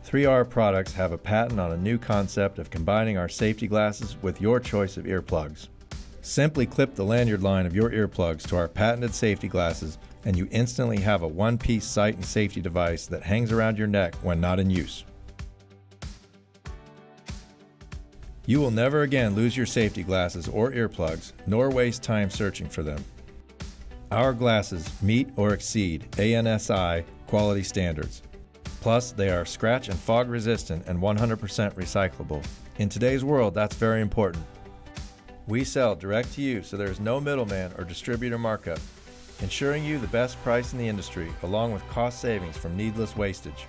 3R Products have a patent on a new concept of combining our safety glasses with your choice of earplugs. Simply clip the lanyard line of your earplugs to our patented safety glasses and you instantly have a one-piece sight and safety device that hangs around your neck when not in use. You will never again lose your safety glasses or earplugs, nor waste time searching for them. Our glasses meet or exceed ANSI quality standards. Plus, they are scratch and fog resistant and 100% recyclable. In today's world, that's very important. We sell direct to you, so there is no middleman or distributor markup, ensuring you the best price in the industry, along with cost savings from needless wastage.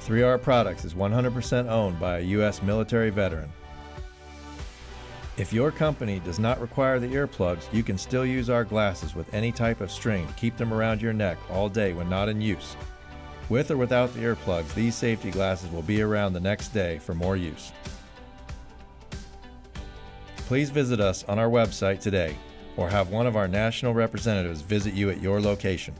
3R Products is 100% owned by a U.S. military veteran. If your company does not require the earplugs, you can still use our glasses with any type of string to keep them around your neck all day when not in use. With or without the earplugs, these safety glasses will be around the next day for more use. Please visit us on our website today or have one of our national representatives visit you at your location.